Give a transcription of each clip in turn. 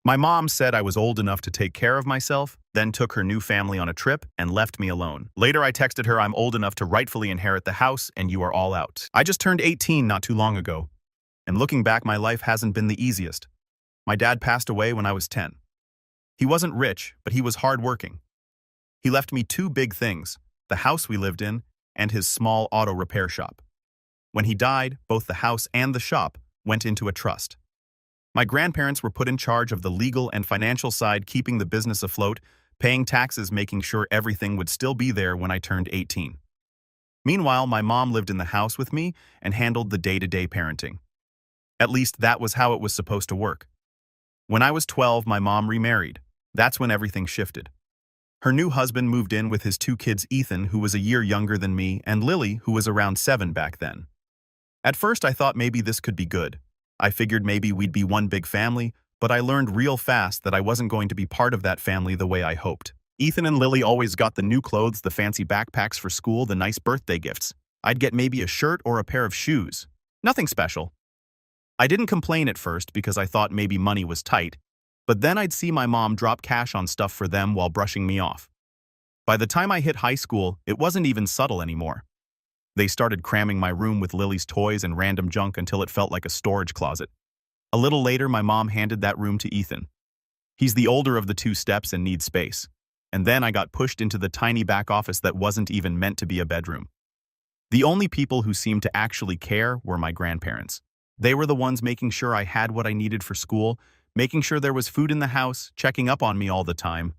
My mom said I was old enough to take care of myself, then took her new family on a trip and left me alone. Later, I texted her I'm old enough to rightfully inherit the house and you are all out. I just turned 18 not too long ago, and looking back, my life hasn't been the easiest. My dad passed away when I was 10. He wasn't rich, but he was hardworking. He left me two big things, the house we lived in and his small auto repair shop. When he died, both the house and the shop went into a trust. My grandparents were put in charge of the legal and financial side, keeping the business afloat, paying taxes, making sure everything would still be there when I turned 18. Meanwhile, my mom lived in the house with me and handled the day-to-day parenting. At least that was how it was supposed to work. When I was 12, my mom remarried. That's when everything shifted. Her new husband moved in with his two kids, Ethan, who was a year younger than me, and Lily, who was around 7 back then. At first, I thought maybe this could be good. I figured maybe we'd be one big family, but I learned real fast that I wasn't going to be part of that family the way I hoped. Ethan and Lily always got the new clothes, the fancy backpacks for school, the nice birthday gifts. I'd get maybe a shirt or a pair of shoes. Nothing special. I didn't complain at first because I thought maybe money was tight, but then I'd see my mom drop cash on stuff for them while brushing me off. By the time I hit high school, it wasn't even subtle anymore. They started cramming my room with Lily's toys and random junk until it felt like a storage closet. A little later, my mom handed that room to Ethan. He's the older of the two steps and needs space. And then I got pushed into the tiny back office that wasn't even meant to be a bedroom. The only people who seemed to actually care were my grandparents. They were the ones making sure I had what I needed for school, making sure there was food in the house, checking up on me all the time.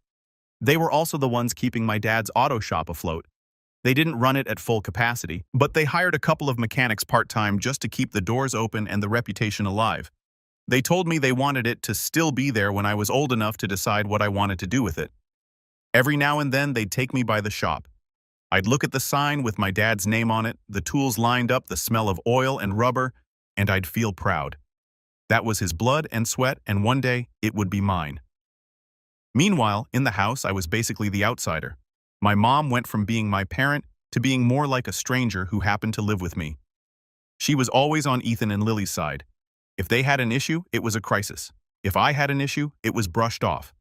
They were also the ones keeping my dad's auto shop afloat. They didn't run it at full capacity, but they hired a couple of mechanics part-time just to keep the doors open and the reputation alive. They told me they wanted it to still be there when I was old enough to decide what I wanted to do with it. Every now and then, they'd take me by the shop. I'd look at the sign with my dad's name on it, the tools lined up, the smell of oil and rubber, and I'd feel proud. That was his blood and sweat, and one day, it would be mine. Meanwhile, in the house, I was basically the outsider. My mom went from being my parent to being more like a stranger who happened to live with me. She was always on Ethan and Lily's side. If they had an issue, it was a crisis. If I had an issue, it was brushed off.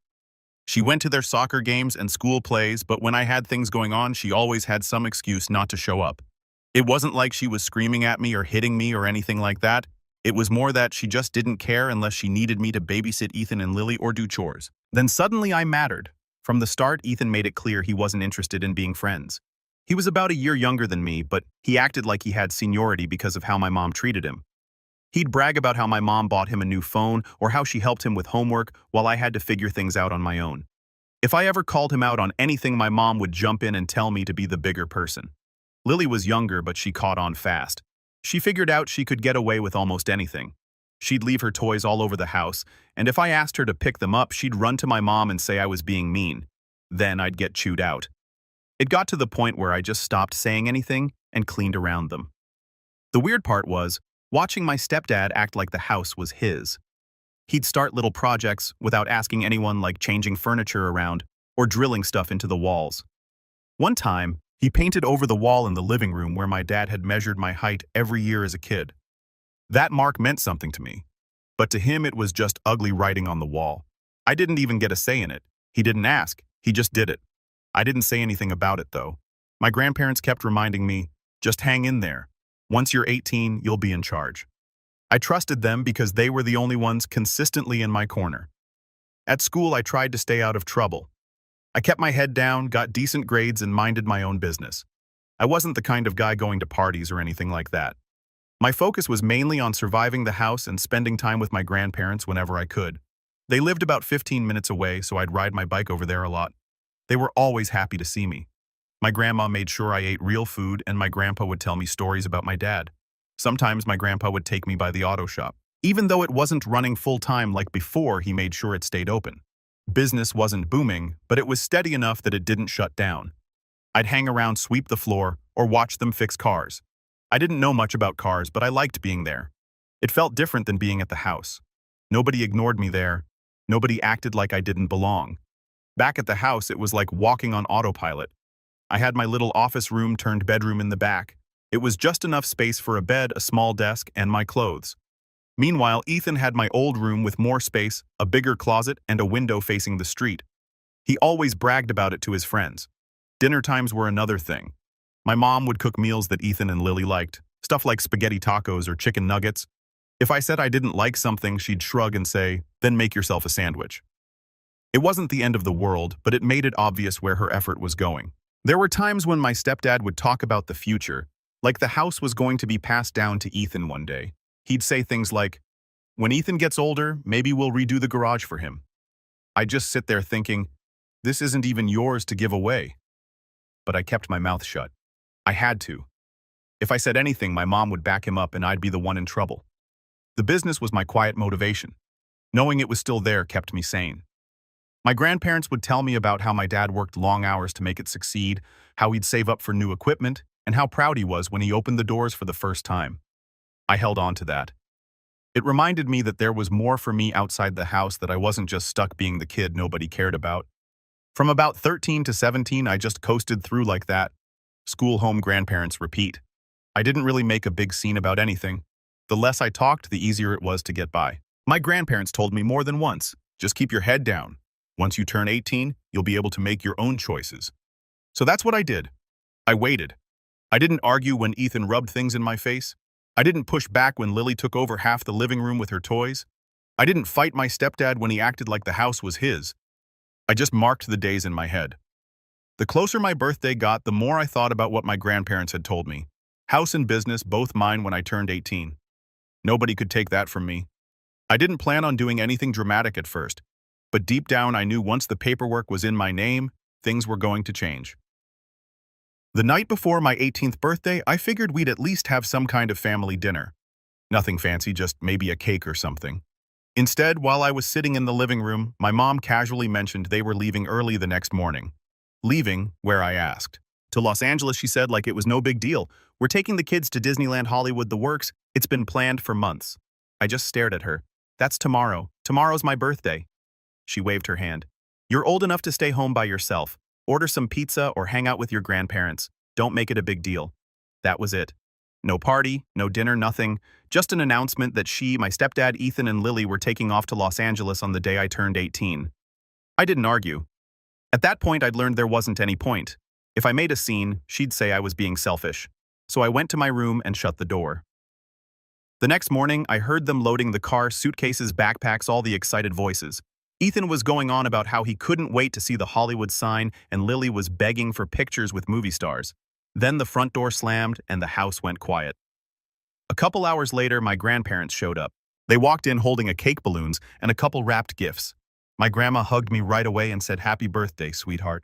She went to their soccer games and school plays, but when I had things going on, she always had some excuse not to show up. It wasn't like she was screaming at me or hitting me or anything like that. It was more that she just didn't care unless she needed me to babysit Ethan and Lily or do chores. Then suddenly I mattered. From the start, Ethan made it clear he wasn't interested in being friends. He was about a year younger than me, but he acted like he had seniority because of how my mom treated him. He'd brag about how my mom bought him a new phone or how she helped him with homework while I had to figure things out on my own. If I ever called him out on anything, my mom would jump in and tell me to be the bigger person. Lily was younger, but she caught on fast. She figured out she could get away with almost anything. She'd leave her toys all over the house, and if I asked her to pick them up, she'd run to my mom and say I was being mean. Then I'd get chewed out. It got to the point where I just stopped saying anything and cleaned around them. The weird part was watching my stepdad act like the house was his. He'd start little projects without asking anyone, like changing furniture around or drilling stuff into the walls. One time, he painted over the wall in the living room where my dad had measured my height every year as a kid. That mark meant something to me, but to him it was just ugly writing on the wall. I didn't even get a say in it. He didn't ask, he just did it. I didn't say anything about it though. My grandparents kept reminding me, just hang in there. Once you're 18, you'll be in charge. I trusted them because they were the only ones consistently in my corner. At school, I tried to stay out of trouble. I kept my head down, got decent grades, and minded my own business. I wasn't the kind of guy going to parties or anything like that. My focus was mainly on surviving the house and spending time with my grandparents whenever I could. They lived about 15 minutes away, so I'd ride my bike over there a lot. They were always happy to see me. My grandma made sure I ate real food, and my grandpa would tell me stories about my dad. Sometimes my grandpa would take me by the auto shop. Even though it wasn't running full-time like before, he made sure it stayed open. Business wasn't booming, but it was steady enough that it didn't shut down. I'd hang around, sweep the floor, or watch them fix cars. I didn't know much about cars, but I liked being there. It felt different than being at the house. Nobody ignored me there. Nobody acted like I didn't belong. Back at the house, it was like walking on autopilot. I had my little office room turned bedroom in the back. It was just enough space for a bed, a small desk, and my clothes. Meanwhile, Ethan had my old room with more space, a bigger closet, and a window facing the street. He always bragged about it to his friends. Dinner times were another thing. My mom would cook meals that Ethan and Lily liked, stuff like spaghetti tacos or chicken nuggets. If I said I didn't like something, she'd shrug and say, "Then make yourself a sandwich." It wasn't the end of the world, but it made it obvious where her effort was going. There were times when my stepdad would talk about the future, like the house was going to be passed down to Ethan one day. He'd say things like, "When Ethan gets older, maybe we'll redo the garage for him." I'd just sit there thinking, this isn't even yours to give away. But I kept my mouth shut. I had to. If I said anything, my mom would back him up and I'd be the one in trouble. The business was my quiet motivation. Knowing it was still there kept me sane. My grandparents would tell me about how my dad worked long hours to make it succeed, how he'd save up for new equipment, and how proud he was when he opened the doors for the first time. I held on to that. It reminded me that there was more for me outside the house, that I wasn't just stuck being the kid nobody cared about. From about 13 to 17, I just coasted through like that. School, home, grandparents, repeat. I didn't really make a big scene about anything. The less I talked, the easier it was to get by. My grandparents told me more than once, just keep your head down. Once you turn 18, you'll be able to make your own choices. So that's what I did. I waited. I didn't argue when Ethan rubbed things in my face. I didn't push back when Lily took over half the living room with her toys. I didn't fight my stepdad when he acted like the house was his. I just marked the days in my head. The closer my birthday got, the more I thought about what my grandparents had told me. House and business, both mine when I turned 18. Nobody could take that from me. I didn't plan on doing anything dramatic at first, but deep down I knew once the paperwork was in my name, things were going to change. The night before my 18th birthday, I figured we'd at least have some kind of family dinner. Nothing fancy, just maybe a cake or something. Instead, while I was sitting in the living room, my mom casually mentioned they were leaving early the next morning. Leaving where, I asked. To Los Angeles, she said, like it was no big deal. We're taking the kids to Disneyland, Hollywood, the works. It's been planned for months. I just stared at her. That's tomorrow. Tomorrow's my birthday. She waved her hand. You're old enough to stay home by yourself. Order some pizza or hang out with your grandparents. Don't make it a big deal. That was it. No party, no dinner, nothing. Just an announcement that she, my stepdad, Ethan, and Lily were taking off to Los Angeles on the day I turned 18. I didn't argue. At that point, I'd learned there wasn't any point. If I made a scene, she'd say I was being selfish. So I went to my room and shut the door. The next morning, I heard them loading the car, suitcases, backpacks, all the excited voices. Ethan was going on about how he couldn't wait to see the Hollywood sign, and Lily was begging for pictures with movie stars. Then the front door slammed and the house went quiet. A couple hours later, my grandparents showed up. They walked in holding a cake, balloons, and a couple wrapped gifts. My grandma hugged me right away and said, "Happy birthday, sweetheart."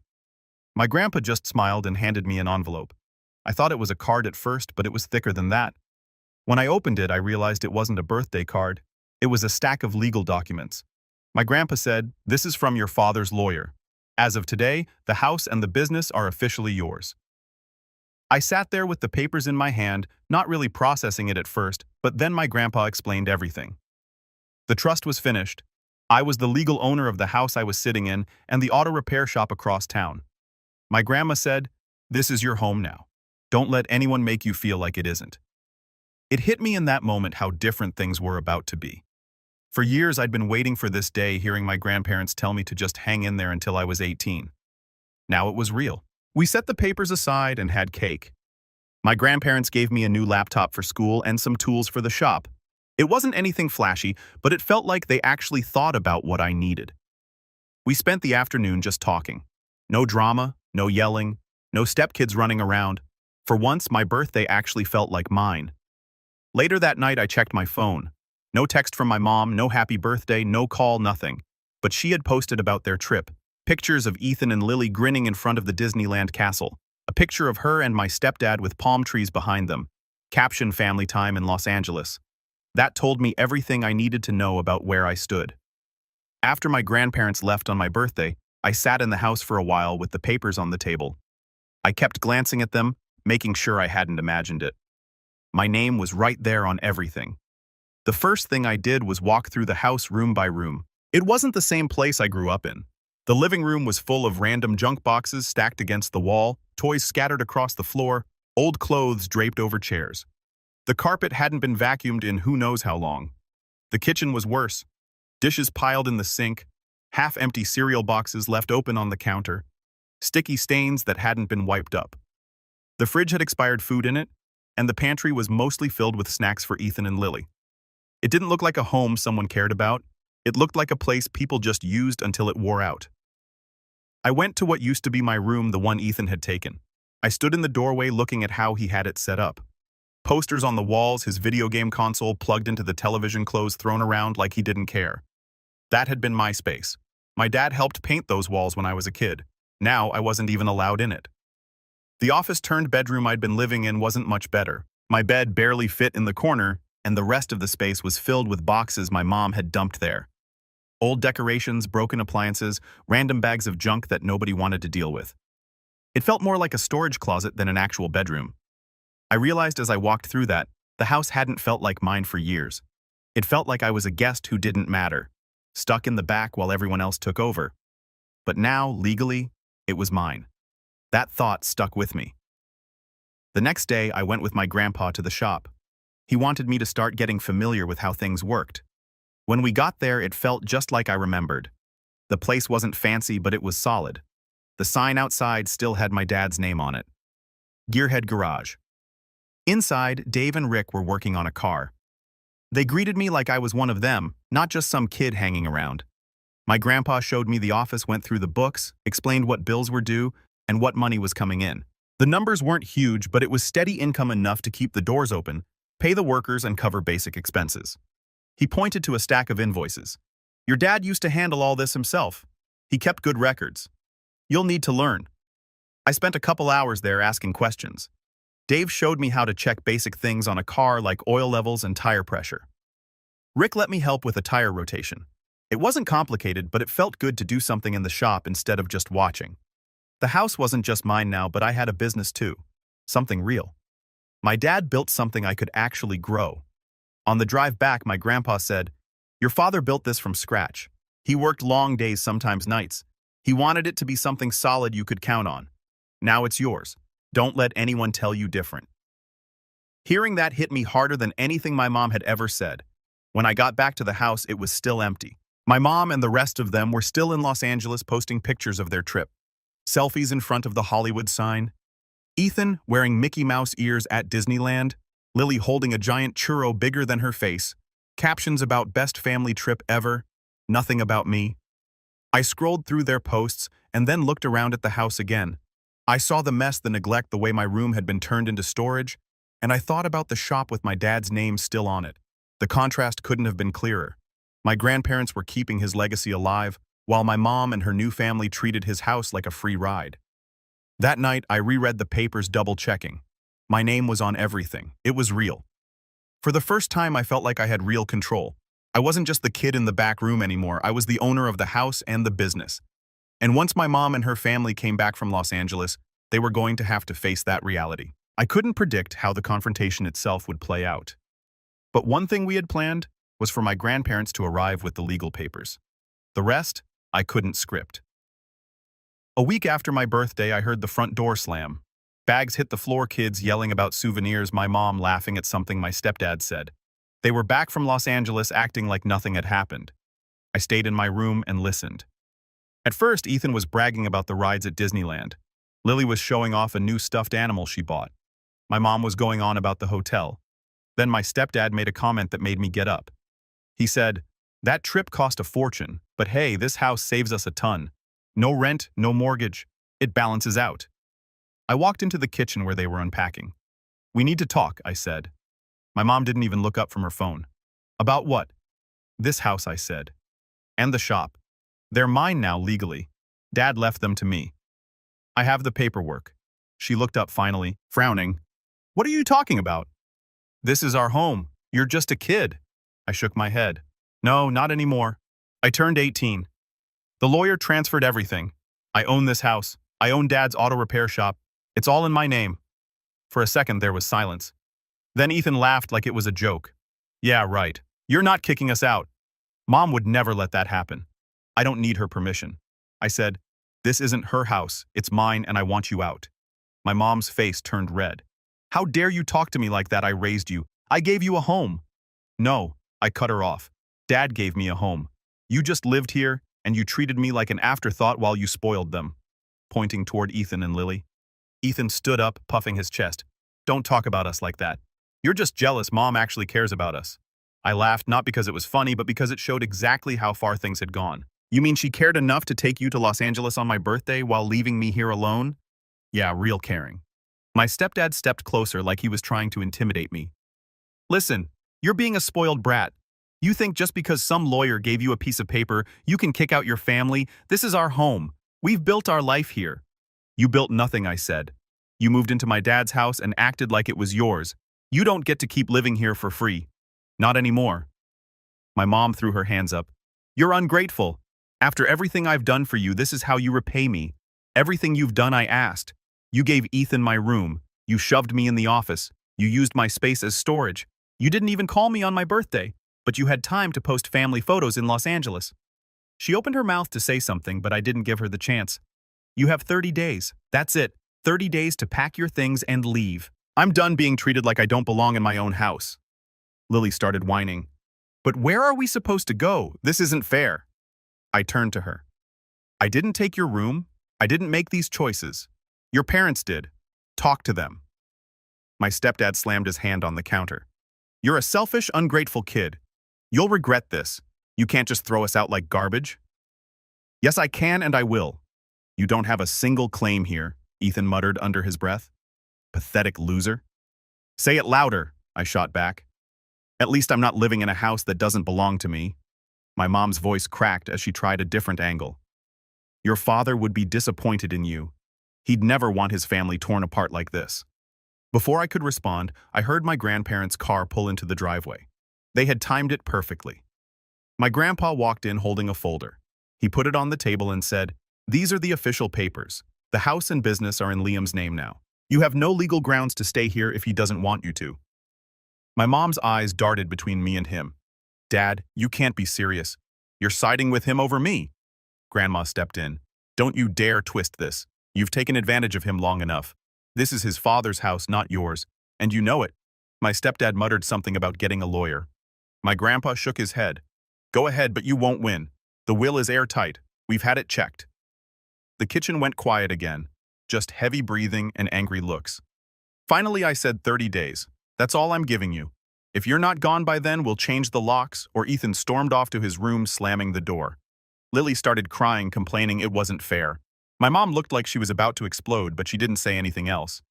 My grandpa just smiled and handed me an envelope. I thought it was a card at first, but it was thicker than that. When I opened it, I realized it wasn't a birthday card. It was a stack of legal documents. My grandpa said, "This is from your father's lawyer. As of today, the house and the business are officially yours." I sat there with the papers in my hand, not really processing it at first, but then my grandpa explained everything. The trust was finished. I was the legal owner of the house I was sitting in and the auto repair shop across town. My grandma said, "This is your home now. Don't let anyone make you feel like it isn't." It hit me in that moment how different things were about to be. For years, I'd been waiting for this day, hearing my grandparents tell me to just hang in there until I was 18. Now it was real. We set the papers aside and had cake. My grandparents gave me a new laptop for school and some tools for the shop. It wasn't anything flashy, but it felt like they actually thought about what I needed. We spent the afternoon just talking. No drama, no yelling, no stepkids running around. For once, my birthday actually felt like mine. Later that night, I checked my phone. No text from my mom, no happy birthday, no call, nothing. But she had posted about their trip. Pictures of Ethan and Lily grinning in front of the Disneyland castle. A picture of her and my stepdad with palm trees behind them. Caption, "Family time in Los Angeles." That told me everything I needed to know about where I stood. After my grandparents left on my birthday, I sat in the house for a while with the papers on the table. I kept glancing at them, making sure I hadn't imagined it. My name was right there on everything. The first thing I did was walk through the house room by room. It wasn't the same place I grew up in. The living room was full of random junk boxes stacked against the wall, toys scattered across the floor, old clothes draped over chairs. The carpet hadn't been vacuumed in who knows how long. The kitchen was worse. Dishes piled in the sink, half-empty cereal boxes left open on the counter, sticky stains that hadn't been wiped up. The fridge had expired food in it, and the pantry was mostly filled with snacks for Ethan and Lily. It didn't look like a home someone cared about. It looked like a place people just used until it wore out. I went to what used to be my room, the one Ethan had taken. I stood in the doorway looking at how he had it set up. Posters on the walls, his video game console plugged into the television, clothes thrown around like he didn't care. That had been my space. My dad helped paint those walls when I was a kid. Now I wasn't even allowed in it. The office-turned bedroom I'd been living in wasn't much better. My bed barely fit in the corner, and the rest of the space was filled with boxes my mom had dumped there. Old decorations, broken appliances, random bags of junk that nobody wanted to deal with. It felt more like a storage closet than an actual bedroom. I realized as I walked through that, the house hadn't felt like mine for years. It felt like I was a guest who didn't matter, stuck in the back while everyone else took over. But now, legally, it was mine. That thought stuck with me. The next day, I went with my grandpa to the shop. He wanted me to start getting familiar with how things worked. When we got there, it felt just like I remembered. The place wasn't fancy, but it was solid. The sign outside still had my dad's name on it. Gearhead Garage. Inside, Dave and Rick were working on a car. They greeted me like I was one of them, not just some kid hanging around. My grandpa showed me the office, went through the books, explained what bills were due, and what money was coming in. The numbers weren't huge, but it was steady income enough to keep the doors open, pay the workers, and cover basic expenses. He pointed to a stack of invoices. Your dad used to handle all this himself. He kept good records. You'll need to learn. I spent a couple hours there asking questions. Dave showed me how to check basic things on a car like oil levels and tire pressure. Rick let me help with a tire rotation. It wasn't complicated, but it felt good to do something in the shop instead of just watching. The house wasn't just mine now, but I had a business too. Something real. My dad built something I could actually grow. On the drive back, my grandpa said, "Your father built this from scratch. He worked long days, sometimes nights. He wanted it to be something solid you could count on. Now it's yours. Don't let anyone tell you different." Hearing that hit me harder than anything my mom had ever said. When I got back to the house, it was still empty. My mom and the rest of them were still in Los Angeles posting pictures of their trip. Selfies in front of the Hollywood sign. Ethan wearing Mickey Mouse ears at Disneyland. Lily holding a giant churro bigger than her face. Captions about best family trip ever. Nothing about me. I scrolled through their posts and then looked around at the house again. I saw the mess, the neglect, the way my room had been turned into storage, and I thought about the shop with my dad's name still on it. The contrast couldn't have been clearer. My grandparents were keeping his legacy alive, while my mom and her new family treated his house like a free ride. That night, I reread the papers, double-checking. My name was on everything. It was real. For the first time, I felt like I had real control. I wasn't just the kid in the back room anymore. I was the owner of the house and the business. And once my mom and her family came back from Los Angeles, they were going to have to face that reality. I couldn't predict how the confrontation itself would play out. But one thing we had planned was for my grandparents to arrive with the legal papers. The rest, I couldn't script. A week after my birthday, I heard the front door slam. Bags hit the floor, kids yelling about souvenirs, my mom laughing at something my stepdad said. They were back from Los Angeles acting like nothing had happened. I stayed in my room and listened. At first, Ethan was bragging about the rides at Disneyland. Lily was showing off a new stuffed animal she bought. My mom was going on about the hotel. Then my stepdad made a comment that made me get up. He said, "That trip cost a fortune, but hey, this house saves us a ton. No rent, no mortgage. It balances out." I walked into the kitchen where they were unpacking. "We need to talk," I said. My mom didn't even look up from her phone. "About what?" "This house," I said. "And the shop. They're mine now legally. Dad left them to me. I have the paperwork." She looked up finally, frowning. "What are you talking about?" "This is our home. You're just a kid." I shook my head. "No, not anymore. I turned 18. The lawyer transferred everything. I own this house. I own Dad's auto repair shop. It's all in my name." For a second, there was silence. Then Ethan laughed like it was a joke. "Yeah, right. You're not kicking us out. Mom would never let that happen. I don't need her permission." I said, "This isn't her house. It's mine, and I want you out." My mom's face turned red. "How dare you talk to me like that? I raised you. I gave you a home." "No," I cut her off. Dad gave me a home. You just lived here, and you treated me like an afterthought while you spoiled them. Pointing toward Ethan and Lily. Ethan stood up, puffing his chest. Don't talk about us like that. You're just jealous Mom actually cares about us. I laughed not because it was funny, but because it showed exactly how far things had gone. You mean she cared enough to take you to Los Angeles on my birthday while leaving me here alone? Yeah, real caring. My stepdad stepped closer like he was trying to intimidate me. Listen, you're being a spoiled brat. You think just because some lawyer gave you a piece of paper, you can kick out your family? This is our home. We've built our life here. You built nothing, I said. You moved into my dad's house and acted like it was yours. You don't get to keep living here for free. Not anymore. My mom threw her hands up. You're ungrateful. After everything I've done for you, this is how you repay me. Everything you've done, I asked. You gave Ethan my room. You shoved me in the office. You used my space as storage. You didn't even call me on my birthday, but you had time to post family photos in Los Angeles. She opened her mouth to say something, but I didn't give her the chance. You have 30 days. That's it. 30 days to pack your things and leave. I'm done being treated like I don't belong in my own house. Lily started whining. But where are we supposed to go? This isn't fair. I turned to her. I didn't take your room. I didn't make these choices. Your parents did. Talk to them. My stepdad slammed his hand on the counter. You're a selfish, ungrateful kid. You'll regret this. You can't just throw us out like garbage. Yes, I can and I will. You don't have a single claim here, Ethan muttered under his breath. Pathetic loser. Say it louder, I shot back. At least I'm not living in a house that doesn't belong to me. My mom's voice cracked as she tried a different angle. Your father would be disappointed in you. He'd never want his family torn apart like this. Before I could respond, I heard my grandparents' car pull into the driveway. They had timed it perfectly. My grandpa walked in holding a folder. He put it on the table and said, These are the official papers. The house and business are in Liam's name now. You have no legal grounds to stay here if he doesn't want you to. My mom's eyes darted between me and him. Dad, you can't be serious. You're siding with him over me. Grandma stepped in. Don't you dare twist this. You've taken advantage of him long enough. This is his father's house, not yours, and you know it. My stepdad muttered something about getting a lawyer. My grandpa shook his head. Go ahead, but you won't win. The will is airtight. We've had it checked. The kitchen went quiet again, just heavy breathing and angry looks. Finally, I said 30 days. That's all I'm giving you. If you're not gone by then, we'll change the locks, or Ethan stormed off to his room, slamming the door. Lily started crying, complaining it wasn't fair. My mom looked like she was about to explode, but she didn't say anything else.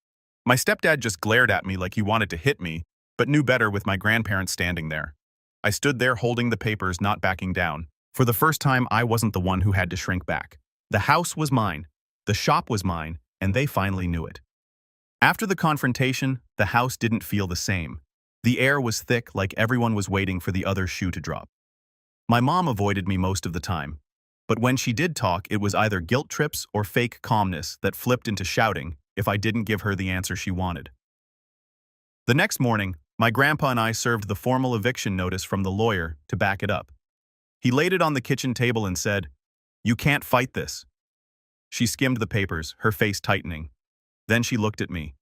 My stepdad just glared at me like he wanted to hit me, but knew better with my grandparents standing there. I stood there holding the papers, not backing down. For the first time, I wasn't the one who had to shrink back. The house was mine, the shop was mine, and they finally knew it. After the confrontation, the house didn't feel the same. The air was thick, like everyone was waiting for the other shoe to drop. My mom avoided me most of the time, but when she did talk, it was either guilt trips or fake calmness that flipped into shouting if I didn't give her the answer she wanted. The next morning, my grandpa and I served the formal eviction notice from the lawyer to back it up. He laid it on the kitchen table and said, You can't fight this. She skimmed the papers, her face tightening. Then she looked at me.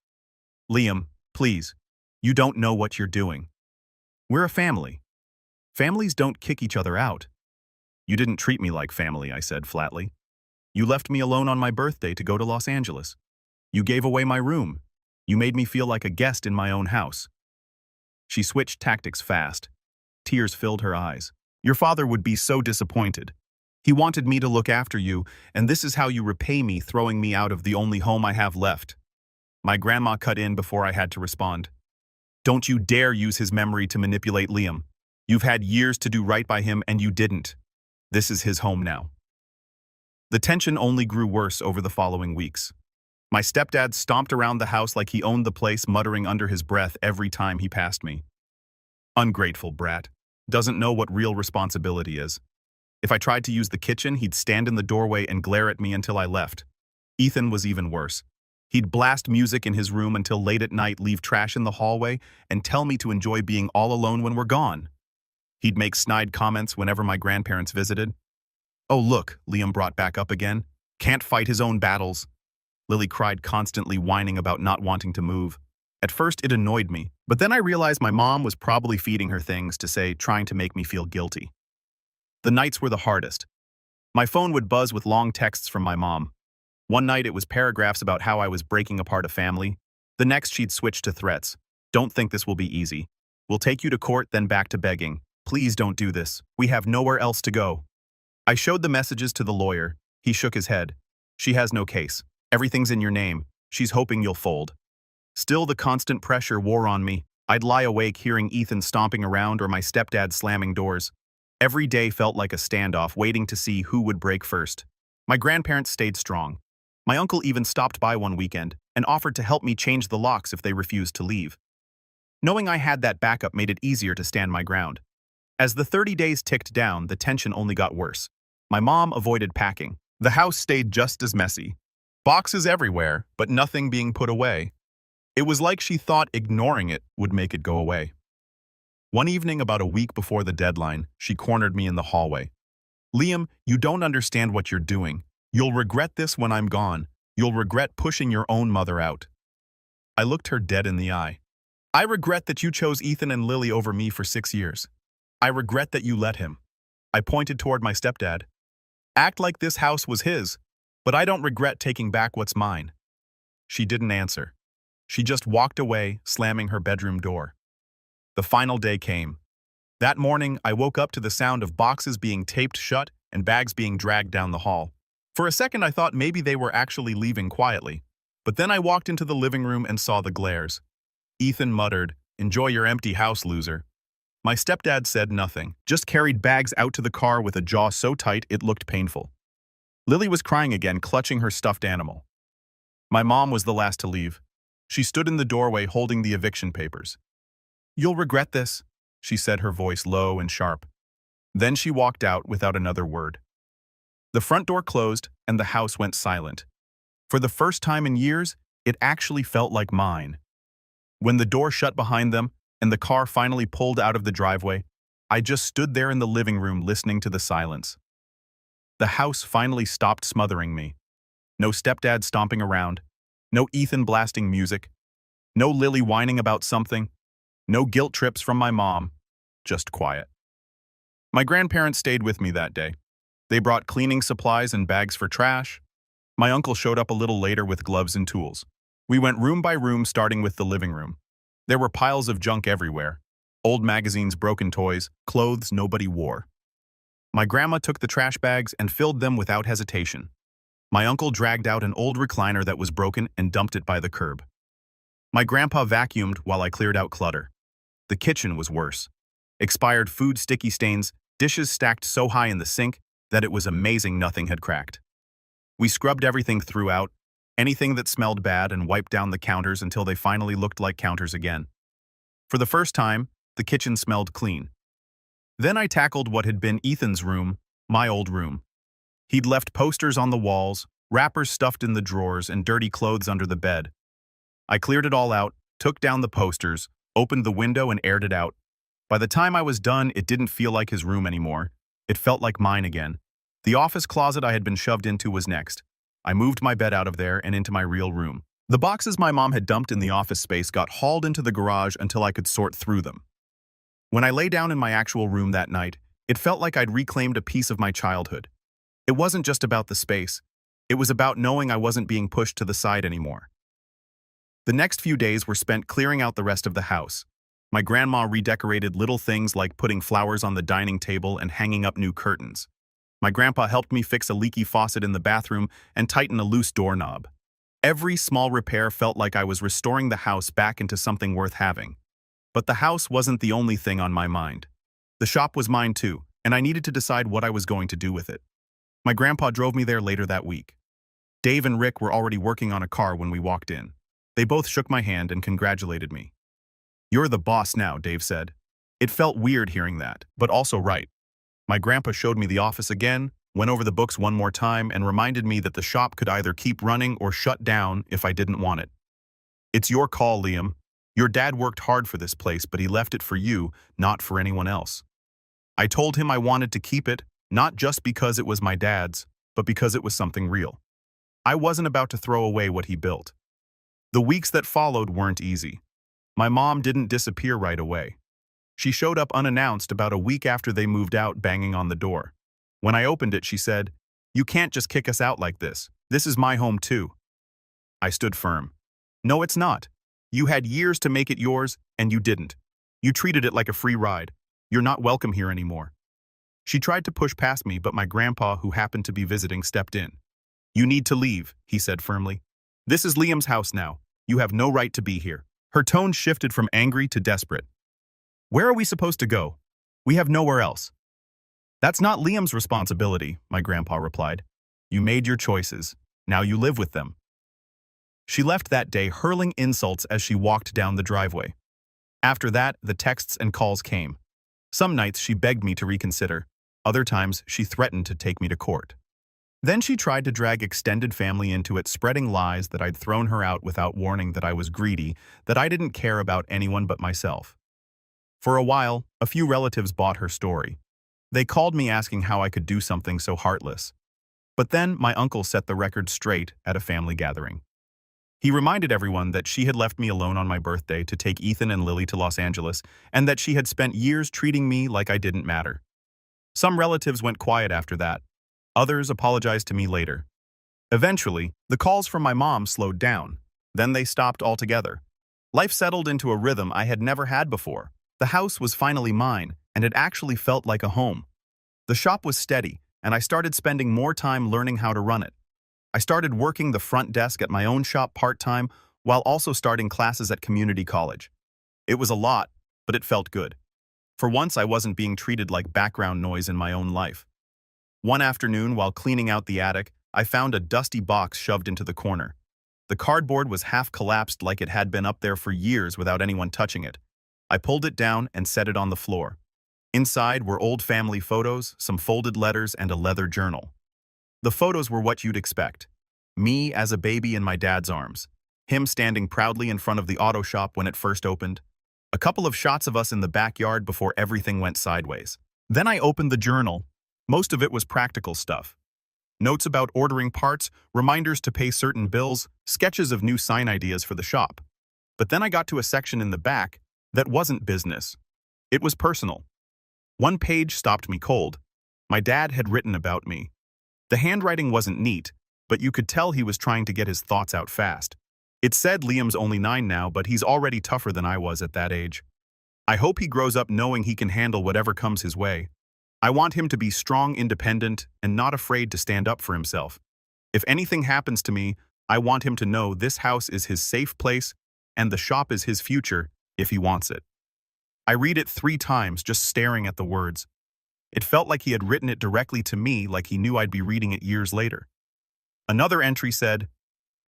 Liam, please, you don't know what you're doing. We're a family. Families don't kick each other out. You didn't treat me like family, I said flatly. You left me alone on my birthday to go to Los Angeles. You gave away my room. You made me feel like a guest in my own house. She switched tactics fast. Tears filled her eyes. Your father would be so disappointed. He wanted me to look after you, and this is how you repay me, throwing me out of the only home I have left. My grandma cut in before I had to respond. Don't you dare use his memory to manipulate Liam. You've had years to do right by him, and you didn't. This is his home now. The tension only grew worse over the following weeks. My stepdad stomped around the house like he owned the place, muttering under his breath every time he passed me. Ungrateful brat. Doesn't know what real responsibility is. If I tried to use the kitchen, he'd stand in the doorway and glare at me until I left. Ethan was even worse. He'd blast music in his room until late at night, leave trash in the hallway, and tell me to enjoy being all alone when we're gone. He'd make snide comments whenever my grandparents visited. Oh look, Liam brought back up again. Can't fight his own battles. Lily cried, constantly whining about not wanting to move. At first it annoyed me, but then I realized my mom was probably feeding her things to say, trying to make me feel guilty. The nights were the hardest. My phone would buzz with long texts from my mom. One night it was paragraphs about how I was breaking apart a family. The next she'd switch to threats. Don't think this will be easy. We'll take you to court, then back to begging. Please don't do this. We have nowhere else to go. I showed the messages to the lawyer. He shook his head. She has no case. Everything's in your name. She's hoping you'll fold. Still, the constant pressure wore on me. I'd lie awake hearing Ethan stomping around or my stepdad slamming doors. Every day felt like a standoff, waiting to see who would break first. My grandparents stayed strong. My uncle even stopped by one weekend and offered to help me change the locks if they refused to leave. Knowing I had that backup made it easier to stand my ground. As the 30 days ticked down, the tension only got worse. My mom avoided packing. The house stayed just as messy. Boxes everywhere, but nothing being put away. It was like she thought ignoring it would make it go away. One evening, about a week before the deadline, she cornered me in the hallway. "Liam, you don't understand what you're doing. You'll regret this when I'm gone. You'll regret pushing your own mother out." I looked her dead in the eye. "I regret that you chose Ethan and Lily over me for 6 years. I regret that you let him." I pointed toward my stepdad. "Act like this house was his, but I don't regret taking back what's mine." She didn't answer. She just walked away, slamming her bedroom door. The final day came. That morning, I woke up to the sound of boxes being taped shut and bags being dragged down the hall. For a second, I thought maybe they were actually leaving quietly. But then I walked into the living room and saw the glares. Ethan muttered, "Enjoy your empty house, loser." My stepdad said nothing, just carried bags out to the car with a jaw so tight it looked painful. Lily was crying again, clutching her stuffed animal. My mom was the last to leave. She stood in the doorway holding the eviction papers. "You'll regret this," she said, her voice low and sharp. Then she walked out without another word. The front door closed and the house went silent. For the first time in years, it actually felt like mine. When the door shut behind them and the car finally pulled out of the driveway, I just stood there in the living room listening to the silence. The house finally stopped smothering me. No stepdad stomping around. No Ethan blasting music. No Lily whining about something. No guilt trips from my mom. Just quiet. My grandparents stayed with me that day. They brought cleaning supplies and bags for trash. My uncle showed up a little later with gloves and tools. We went room by room, starting with the living room. There were piles of junk everywhere. Old magazines, broken toys, clothes nobody wore. My grandma took the trash bags and filled them without hesitation. My uncle dragged out an old recliner that was broken and dumped it by the curb. My grandpa vacuumed while I cleared out clutter. The kitchen was worse. Expired food, sticky stains, dishes stacked so high in the sink that it was amazing nothing had cracked. We scrubbed everything throughout, anything that smelled bad, and wiped down the counters until they finally looked like counters again. For the first time, the kitchen smelled clean. Then I tackled what had been Ethan's room, my old room. He'd left posters on the walls, wrappers stuffed in the drawers, and dirty clothes under the bed. I cleared it all out, took down the posters, opened the window and aired it out. By the time I was done, it didn't feel like his room anymore. It felt like mine again. The office closet I had been shoved into was next. I moved my bed out of there and into my real room. The boxes my mom had dumped in the office space got hauled into the garage until I could sort through them. When I lay down in my actual room that night, it felt like I'd reclaimed a piece of my childhood. It wasn't just about the space. It was about knowing I wasn't being pushed to the side anymore. The next few days were spent clearing out the rest of the house. My grandma redecorated little things like putting flowers on the dining table and hanging up new curtains. My grandpa helped me fix a leaky faucet in the bathroom and tighten a loose doorknob. Every small repair felt like I was restoring the house back into something worth having. But the house wasn't the only thing on my mind. The shop was mine too, and I needed to decide what I was going to do with it. My grandpa drove me there later that week. Dave and Rick were already working on a car when we walked in. They both shook my hand and congratulated me. "You're the boss now," Dave said. It felt weird hearing that, but also right. My grandpa showed me the office again, went over the books one more time, and reminded me that the shop could either keep running or shut down if I didn't want it. "It's your call, Liam. Your dad worked hard for this place, but he left it for you, not for anyone else." I told him I wanted to keep it, not just because it was my dad's, but because it was something real. I wasn't about to throw away what he built. The weeks that followed weren't easy. My mom didn't disappear right away. She showed up unannounced about a week after they moved out, banging on the door. When I opened it, she said, "You can't just kick us out like this. This is my home too." I stood firm. "No, it's not. You had years to make it yours, and you didn't. You treated it like a free ride. You're not welcome here anymore." She tried to push past me, but my grandpa, who happened to be visiting, stepped in. "You need to leave," he said firmly. "This is Liam's house now. You have no right to be here." Her tone shifted from angry to desperate. "Where are we supposed to go? We have nowhere else." "That's not Liam's responsibility," my grandpa replied. "You made your choices. Now you live with them." She left that day, hurling insults as she walked down the driveway. After that, the texts and calls came. Some nights she begged me to reconsider. Other times she threatened to take me to court. Then she tried to drag extended family into it, spreading lies that I'd thrown her out without warning, that I was greedy, that I didn't care about anyone but myself. For a while, a few relatives bought her story. They called me asking how I could do something so heartless. But then my uncle set the record straight at a family gathering. He reminded everyone that she had left me alone on my birthday to take Ethan and Lily to Los Angeles, and that she had spent years treating me like I didn't matter. Some relatives went quiet after that. Others apologized to me later. Eventually, the calls from my mom slowed down. Then they stopped altogether. Life settled into a rhythm I had never had before. The house was finally mine, and it actually felt like a home. The shop was steady, and I started spending more time learning how to run it. I started working the front desk at my own shop part-time, while also starting classes at community college. It was a lot, but it felt good. For once, I wasn't being treated like background noise in my own life. One afternoon, while cleaning out the attic, I found a dusty box shoved into the corner. The cardboard was half collapsed, like it had been up there for years without anyone touching it. I pulled it down and set it on the floor. Inside were old family photos, some folded letters, and a leather journal. The photos were what you'd expect. Me as a baby in my dad's arms. Him standing proudly in front of the auto shop when it first opened. A couple of shots of us in the backyard before everything went sideways. Then I opened the journal. Most of it was practical stuff. Notes about ordering parts, reminders to pay certain bills, sketches of new sign ideas for the shop. But then I got to a section in the back that wasn't business. It was personal. One page stopped me cold. My dad had written about me. The handwriting wasn't neat, but you could tell he was trying to get his thoughts out fast. It said Liam's only 9 now, but he's already tougher than I was at that age. I hope he grows up knowing he can handle whatever comes his way. I want him to be strong, independent, and not afraid to stand up for himself. If anything happens to me, I want him to know this house is his safe place and the shop is his future if he wants it. I read it 3 times, just staring at the words. It felt like he had written it directly to me, like he knew I'd be reading it years later. Another entry said,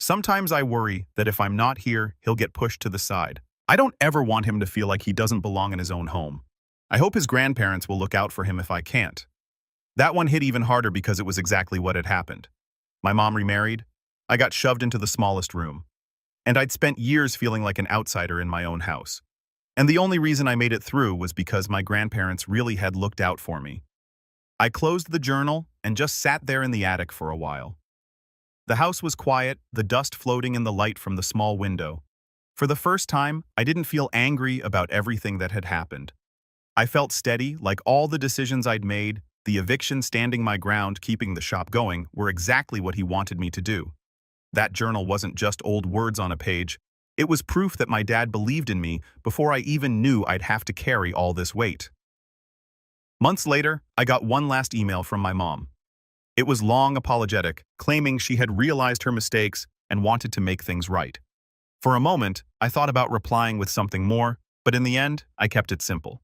"Sometimes I worry that if I'm not here, he'll get pushed to the side. I don't ever want him to feel like he doesn't belong in his own home. I hope his grandparents will look out for him if I can't." That one hit even harder because it was exactly what had happened. My mom remarried. I got shoved into the smallest room. And I'd spent years feeling like an outsider in my own house. And the only reason I made it through was because my grandparents really had looked out for me. I closed the journal and just sat there in the attic for a while. The house was quiet, the dust floating in the light from the small window. For the first time, I didn't feel angry about everything that had happened. I felt steady, like all the decisions I'd made, the eviction, standing my ground, keeping the shop going, were exactly what he wanted me to do. That journal wasn't just old words on a page. It was proof that my dad believed in me before I even knew I'd have to carry all this weight. Months later, I got one last email from my mom. It was long, apologetic, claiming she had realized her mistakes and wanted to make things right. For a moment, I thought about replying with something more, but in the end, I kept it simple.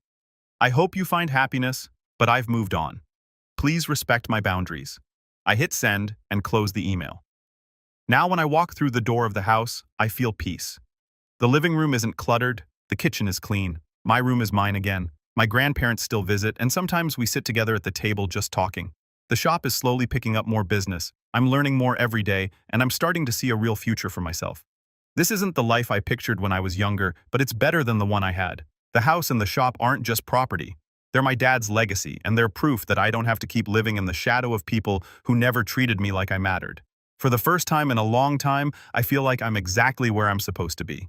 "I hope you find happiness, but I've moved on. Please respect my boundaries." I hit send and closed the email. Now when I walk through the door of the house, I feel peace. The living room isn't cluttered, the kitchen is clean, my room is mine again, my grandparents still visit, and sometimes we sit together at the table just talking. The shop is slowly picking up more business, I'm learning more every day, and I'm starting to see a real future for myself. This isn't the life I pictured when I was younger, but it's better than the one I had. The house and the shop aren't just property. They're my dad's legacy, and they're proof that I don't have to keep living in the shadow of people who never treated me like I mattered. For the first time in a long time, I feel like I'm exactly where I'm supposed to be.